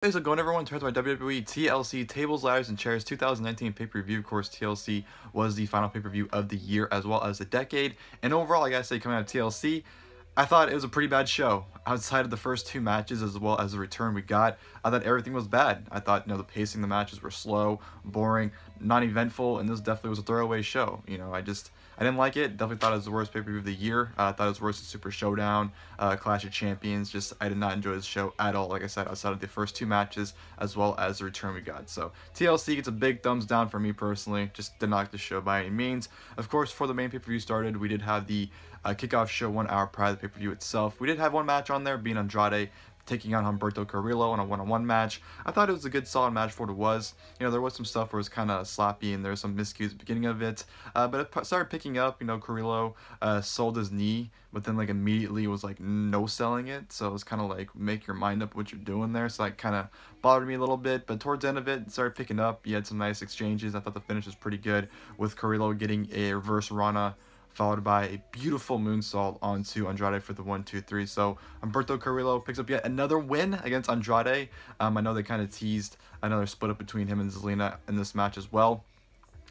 Hey, so going everyone, turns my WWE TLC Tables, Ladders, and Chairs 2019 pay-per-view. Of course, TLC was the final pay-per-view of the year as well as the decade. And overall, I gotta say, coming out of TLC, I thought it was a pretty bad show. Outside of the first two matches as well as the return we got, I thought everything was bad. I thought, the pacing of the matches were slow, boring, non-eventful, and this definitely was a throwaway show. I didn't like it. Definitely thought it was the worst pay-per-view of the year. I thought it was worse than Super Showdown, Clash of Champions. I did not enjoy this show at all. Like I said, outside of the first two matches as well as the return we got. So TLC gets a big thumbs down for me personally. Just did not like the show by any means. Of course, before the main pay-per-view started, we did have the kickoff show 1 hour prior to the pay-per-view itself. We did have one match on there, being Andrade taking on Humberto Carrillo in a one-on-one match. I thought it was a good, solid match for what it was. There was some stuff where it was kind of sloppy and there was some miscues at the beginning of it. But it started picking up. Carrillo sold his knee, but then immediately was no selling it. So it was kind of make your mind up what you're doing there. So that kind of bothered me a little bit. But towards the end of it started picking up. You had some nice exchanges. I thought the finish was pretty good with Carrillo getting a reverse Rana, followed by a beautiful moonsault onto Andrade for the 1-2-3. So Humberto Carrillo picks up yet another win against Andrade. I know they kind of teased another split up between him and Zelina in this match as well.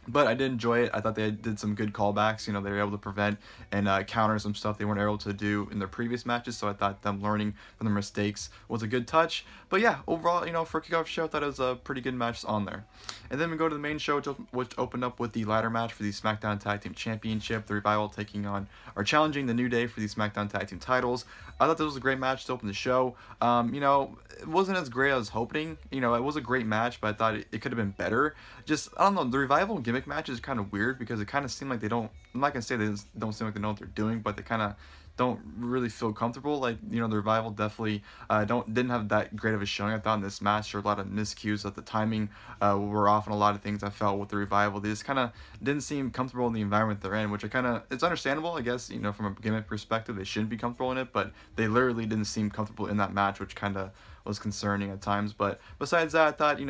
But I did enjoy it. I thought they did some good callbacks. They were able to prevent and counter some stuff they weren't able to do in their previous matches. So I thought them learning from their mistakes was a good touch. But yeah, overall, for a kickoff show, I thought it was a pretty good match on there. And then we go to the main show, which opened up with the ladder match for the SmackDown Tag Team Championship. The Revival taking on, or challenging the New Day for the SmackDown Tag Team titles. I thought this was a great match to open the show. It wasn't as great as I was hoping. It was a great match, but I thought it could have been better. I don't know, the Revival gimmick match is kind of weird because it kind of seemed like they don't, I'm not going to say they don't seem like they know what they're doing, but they kind of don't really feel comfortable. The Revival definitely didn't have that great of a showing. I thought in this match there were a lot of miscues at the timing were off on a lot of things. I felt with the Revival, they just kind of didn't seem comfortable in the environment they're in, which it's understandable, I guess. From a gimmick perspective, they shouldn't be comfortable in it, but they literally didn't seem comfortable in that match, which kind of was concerning at times. But besides that, I thought it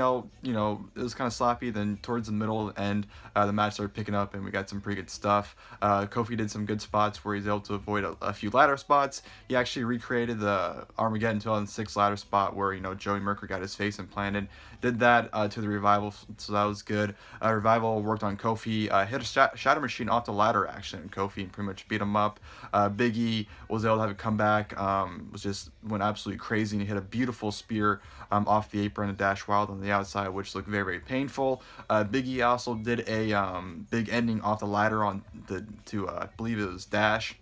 was kind of sloppy. Then towards the middle end, the match started picking up and we got some pretty good stuff. Kofi did some good spots where he's able to avoid a few ladder spots. He actually recreated the Armageddon 2006 ladder spot where Joey Mercury got his face implanted. Did that to the Revival, so that was good. Revival worked on Kofi, hit a shatter machine off the ladder actually, and Kofi and pretty much beat him up. Big E was able to have a comeback, went absolutely crazy, and he hit a beautiful spear off the apron and Dash Wild on the outside, which looked very, very painful. Big E also did a big ending off the ladder on I believe it was Dash,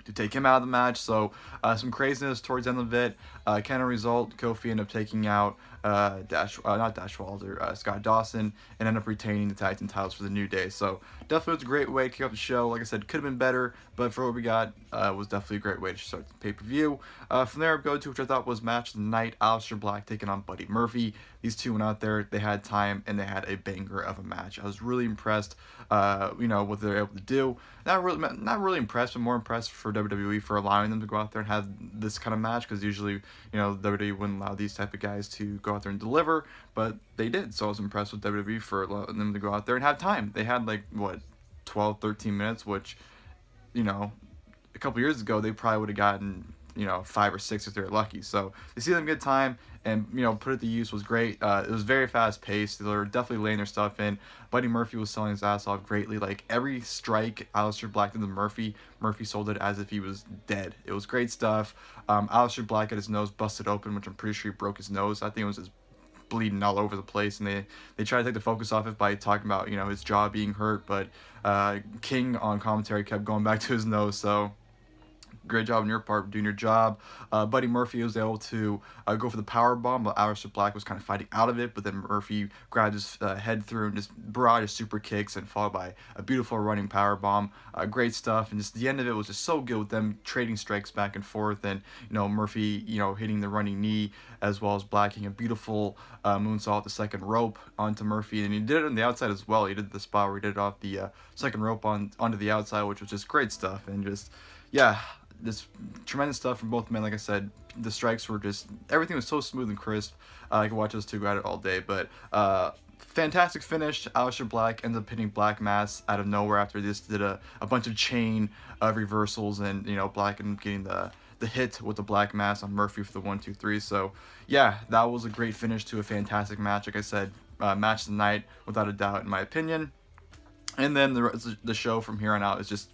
to take him out of the match. So some craziness towards the end of it. Kind of result, Kofi ended up taking out not Dash Wilder, Scott Dawson, and ended up retaining the tag team titles for the New Day. So definitely was a great way to kick off the show. Like I said, could have been better, but for what we got, was definitely a great way to start the pay-per-view. From there, I go to which I thought was match of the night: Aleister Black taking on Buddy Murphy. These two went out there, they had time, and they had a banger of a match. I was really impressed, what they were able to do. Not really impressed, but more impressed for WWE for allowing them to go out there and have this kind of match, because usually, WWE wouldn't allow these type of guys to go out there and deliver, but they did. So I was impressed with WWE for allowing them to go out there and have time. They had 12, 13 minutes, which, a couple years ago they probably would have gotten 5 or 6 if they're lucky. So to see them get time and put it to use was great. It was very fast paced. They were definitely laying their stuff in. Buddy Murphy was selling his ass off greatly. Every strike Aleister Black did to Murphy sold it as if he was dead. It was great stuff. Aleister Black had his nose busted open, which I'm pretty sure he broke his nose. I think it was his bleeding all over the place, and they tried to take the focus off it by talking about his jaw being hurt, but King on commentary kept going back to his nose. So great job on your part doing your job. Buddy Murphy was able to go for the power bomb, but Aleister Black was kind of fighting out of it, but then Murphy grabbed his head through and just barraged super kicks, and followed by a beautiful running power bomb. Great stuff, and just the end of it was just so good with them trading strikes back and forth, and Murphy hitting the running knee, as well as Black hitting a beautiful moonsault at the second rope onto Murphy, and he did it on the outside as well. He did the spot where he did it off the second rope onto the outside, which was just great stuff, and just this tremendous stuff from both men. Like I said, the strikes were just, everything was so smooth and crisp. I could watch those two go at it all day, but fantastic finish. Aleister Black ends up hitting Black Mass out of nowhere after this did a bunch of chain of reversals, and Black ended up getting the the hit with the black mass on Murphy for the 1-2-3. So yeah, that was a great finish to a fantastic match. Like I said, match of the night without a doubt in my opinion. And then the show from here on out is just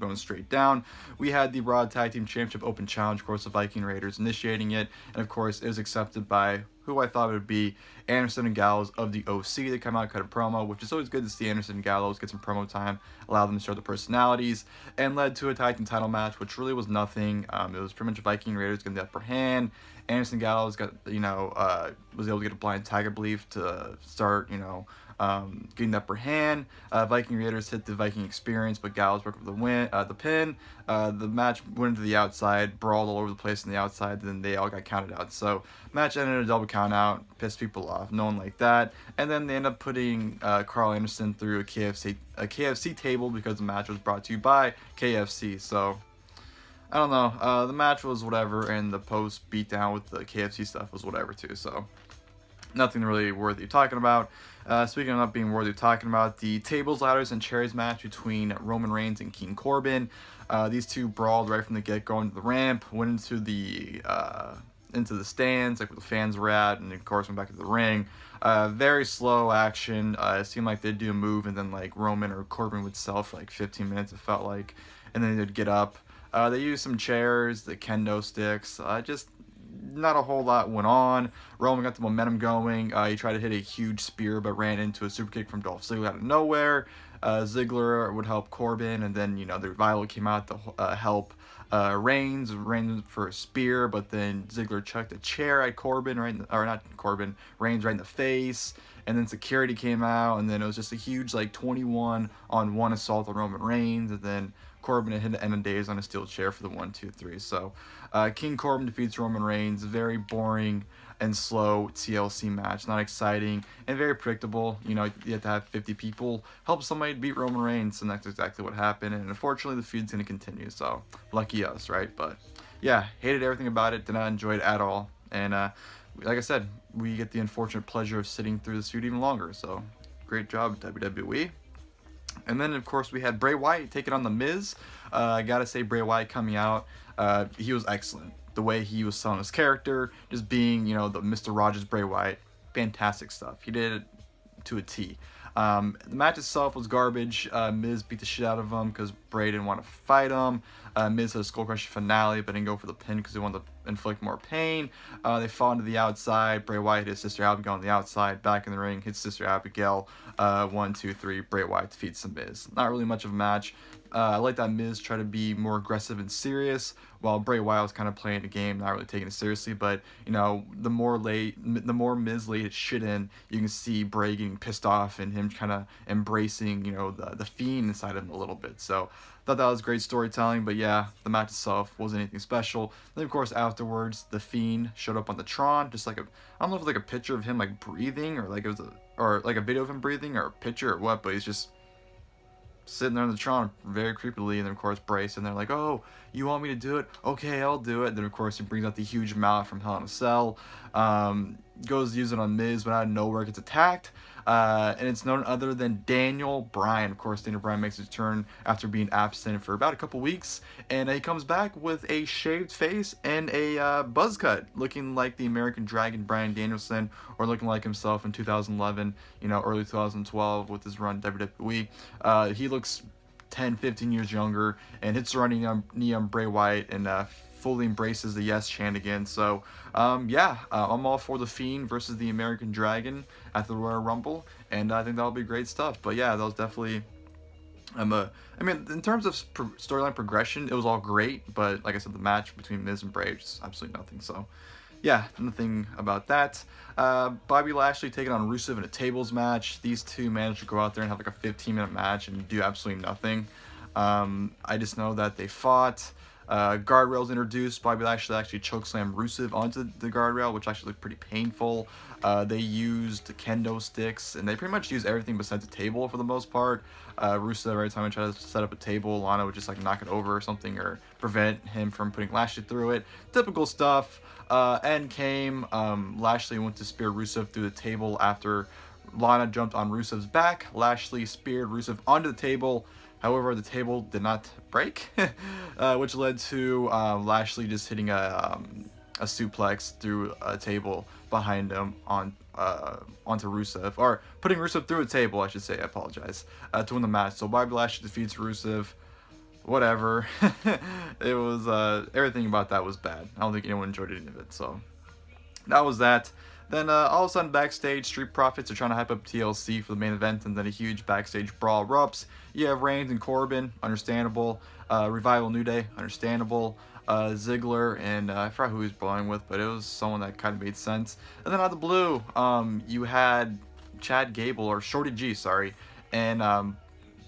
going straight down. We had the Raw Tag Team Championship Open Challenge, of course, the Viking Raiders initiating it. And, of course, it was accepted by who I thought it would be, Anderson and Gallows of the OC. They come out and cut a promo, which is always good to see Anderson and Gallows get some promo time, allow them to show their personalities, and led to a tag team title match, which really was nothing. It was pretty much Viking Raiders getting the upper hand. Anderson Gallows got, was able to get a blind tag, I believe, to start, getting the upper hand. Viking Raiders hit the Viking Experience, but Gallows broke up the pin. The match went into the outside, brawled all over the place on the outside, then they all got counted out. So match ended in a double count out, pissed people off, no one liked that. And then they end up putting Karl Anderson through a KFC table because the match was brought to you by KFC. So I don't know, the match was whatever, and the post beatdown with the KFC stuff was whatever too. So nothing really worthy of talking about. Speaking of not being worthy of talking about, the tables, ladders, and chairs match between Roman Reigns and King Corbin. These two brawled right from the get-go into the ramp, went into the stands, like where the fans were at, and of course went back to the ring. Very slow action. It seemed like they'd do a move, and then like Roman or Corbin would sell for like 15 minutes, it felt like, and then they'd get up. They used some chairs, the kendo sticks, just not a whole lot went on. Roman got the momentum going. He tried to hit a huge spear, but ran into a super kick from Dolph Ziggler out of nowhere. Ziggler would help Corbin, and then, the Revival came out to help Reigns for a spear, but then Ziggler chucked a chair at Corbin, Reigns right in the face, and then security came out, and then it was just a huge, 21-on-1 assault on Roman Reigns, and then Corbin hit the end of days on a steel chair for the 1-2-3. So King Corbin defeats Roman Reigns. Very boring and slow TLC match. Not exciting and very predictable. You have to have 50 people help somebody beat Roman Reigns, and that's exactly what happened. And unfortunately, the feud's going to continue. So lucky us, right? But yeah, hated everything about it. Did not enjoy it at all. And like I said, we get the unfortunate pleasure of sitting through this feud even longer. So great job, WWE. And then, of course, we had Bray Wyatt taking on The Miz. I gotta say, Bray Wyatt coming out, he was excellent. The way he was selling his character, just being, the Mr. Rogers Bray Wyatt, fantastic stuff. He did it to a T. The match itself was garbage. Miz beat the shit out of him because Bray didn't want to fight him. Miz had a skull-crushing finale, but didn't go for the pin because he wanted to inflict more pain. They fought into the outside. Bray Wyatt hit his sister Abigail on the outside. Back in the ring, hit sister Abigail. 1, 2, 3. Bray Wyatt defeats The Miz. Not really much of a match. I like that Miz tried to be more aggressive and serious, while Bray Wyatt was kind of playing the game, not really taking it seriously. But the more Miz laid his shit in, you can see Bray getting pissed off and him kind of embracing, the fiend inside of him a little bit. So thought that was great storytelling. But yeah, the match itself wasn't anything special. Then of course afterwards, the Fiend showed up on the Tron, just like I don't know if it was like a picture of him breathing, or like it was a video of him breathing, or a picture or what, but he's just sitting there on the Tron very creepily. And then of course Bray sitting there like, oh, you want me to do it? Okay, I'll do it. Then of course he brings out the huge mallet from Hell in a Cell, goes to use it on Miz, but out of nowhere gets attacked. And it's none other than Daniel Bryan. Of course, Daniel Bryan makes his return after being absent for about a couple weeks, and he comes back with a shaved face and a buzz cut, looking like the American Dragon Bryan Danielson, or looking like himself in 2011, early 2012 with his run WWE. He looks 10, 15 years younger, and hits the running knee on Bray Wyatt, and fully embraces the yes chant again. So yeah, I'm all for the Fiend versus the American Dragon at the Royal Rumble, and I think that'll be great stuff. But yeah, that was definitely I mean, in terms of storyline progression, it was all great, but like I said, the match between Miz and Bray was absolutely nothing. So yeah, nothing about that. Bobby Lashley taking on Rusev in a tables match. These two managed to go out there and have like a 15-minute match and do absolutely nothing. I just know that they fought. Guardrails introduced. Bobby Lashley actually chokeslammed Rusev onto the guardrail, which actually looked pretty painful. They used kendo sticks, and they pretty much used everything besides the table for the most part. Rusev, every time he tried to set up a table, Lana would just knock it over or something, or prevent him from putting Lashley through it. Typical stuff. End came. Lashley went to spear Rusev through the table after Lana jumped on Rusev's back. Lashley speared Rusev onto the table. However, the table did not break, which led to Lashley just hitting a suplex through a table behind him onto Rusev, or putting Rusev through a table, I should say. I apologize, to win the match. So Bobby Lashley defeats Rusev. Whatever. It was everything about that was bad. I don't think anyone enjoyed any of it. So that was that. Then all of a sudden backstage, Street Profits are trying to hype up TLC for the main event, and then a huge backstage brawl erupts. You have Reigns and Corbin, understandable. Revival New Day, understandable. Ziggler, and I forgot who he was brawling with, but it was someone that kind of made sense. And then out of the blue, you had Chad Gable, or Shorty G, sorry, and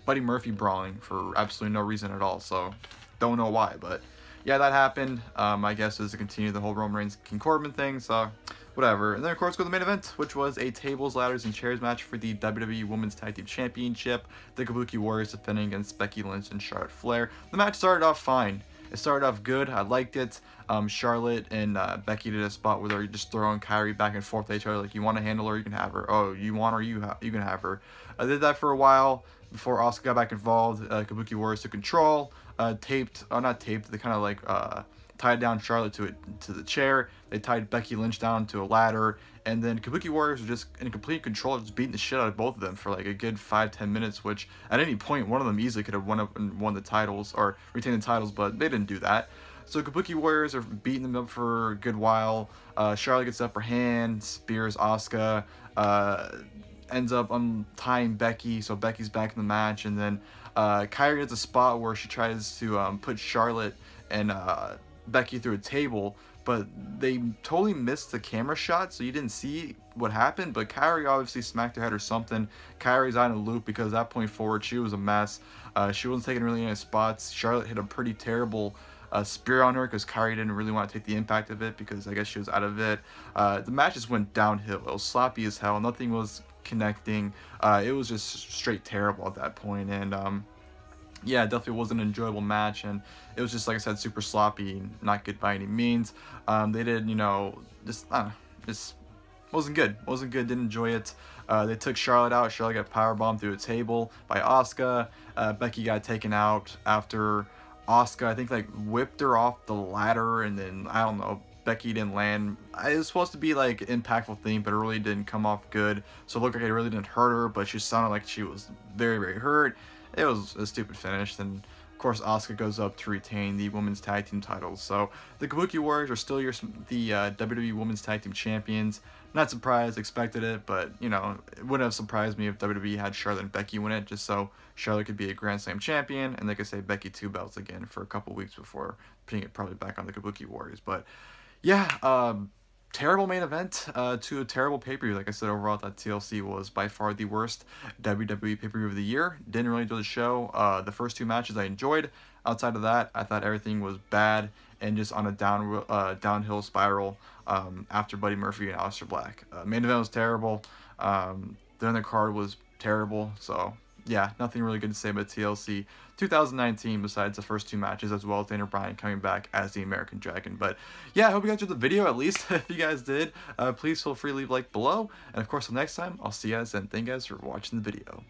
Buddy Murphy brawling for absolutely no reason at all. So don't know why, but yeah, that happened. I guess as to continue the whole Roman Reigns King Corbin thing, so whatever. And then of course go to the main event, which was a tables, ladders, and chairs match for the WWE Women's Tag Team Championship. The Kabuki Warriors defending against Becky Lynch and Charlotte Flair. The match started off fine. It started off good. I liked it. Charlotte and Becky did a spot where they're just throwing Kyrie back and forth to each other, like, you want to handle her, you can have her. Oh, you want her, you can have her. I did that for a while before Asuka got back involved. Kabuki Warriors took control. Not taped. They kind of like tied down Charlotte to the chair. They tied Becky Lynch down to a ladder, and then Kabuki Warriors were just in complete control, just beating the shit out of both of them for like a good 5-10 minutes, which at any point one of them easily could have won up and won the titles or retained the titles, but they didn't do that. So Kabuki Warriors are beating them up for a good while. Charlotte gets the upper hand, spears Asuka, ends up untying Becky, so Becky's back in the match, and then Kyrie has a spot where she tries to put Charlotte and Becky through a table, but they totally missed the camera shot, so you didn't see what happened. But Kyrie obviously smacked her head or something. Kyrie's out in the loop because at that point forward she was a mess. She wasn't taking really any spots. Charlotte hit a pretty terrible spear on her because Kyrie didn't really want to take the impact of it because I guess she was out of it. The match just went downhill. It was sloppy as hell. Nothing was connecting. It was just straight terrible at that point, and yeah, it definitely wasn't an enjoyable match, and it was just, like I said, super sloppy, not good by any means. They did, just wasn't good. Didn't enjoy it. They took Charlotte out. Charlotte got powerbombed through a table by Asuka. Becky got taken out after Asuka, I think, like, whipped her off the ladder, and then, I don't know, Becky didn't land. It was supposed to be, like, an impactful thing, but it really didn't come off good. So it looked like it really didn't hurt her, but she sounded like she was very, very hurt. It was a stupid finish, and of course Asuka goes up to retain the Women's Tag Team titles. So the Kabuki Warriors are still the WWE Women's Tag Team Champions. Not surprised, expected it, but it wouldn't have surprised me if WWE had Charlotte and Becky win it, just so Charlotte could be a Grand Slam champion, and they could say Becky 2 belts again for a couple weeks before putting it probably back on the Kabuki Warriors. But yeah, terrible main event to a terrible pay-per-view. Like I said, overall, I thought TLC was by far the worst WWE pay-per-view of the year. Didn't really enjoy the show. The first 2 matches I enjoyed. Outside of that, I thought everything was bad and just on a downhill spiral after Buddy Murphy and Aleister Black. Main event was terrible. Then the card was terrible. So yeah, nothing really good to say about TLC 2019 besides the first 2 matches, as well as Daniel Bryan coming back as the American Dragon. But yeah, I hope you guys enjoyed the video, at least. If you guys did, please feel free to leave a like below. And of course, until next time, I'll see you guys then. Thank you guys for watching the video.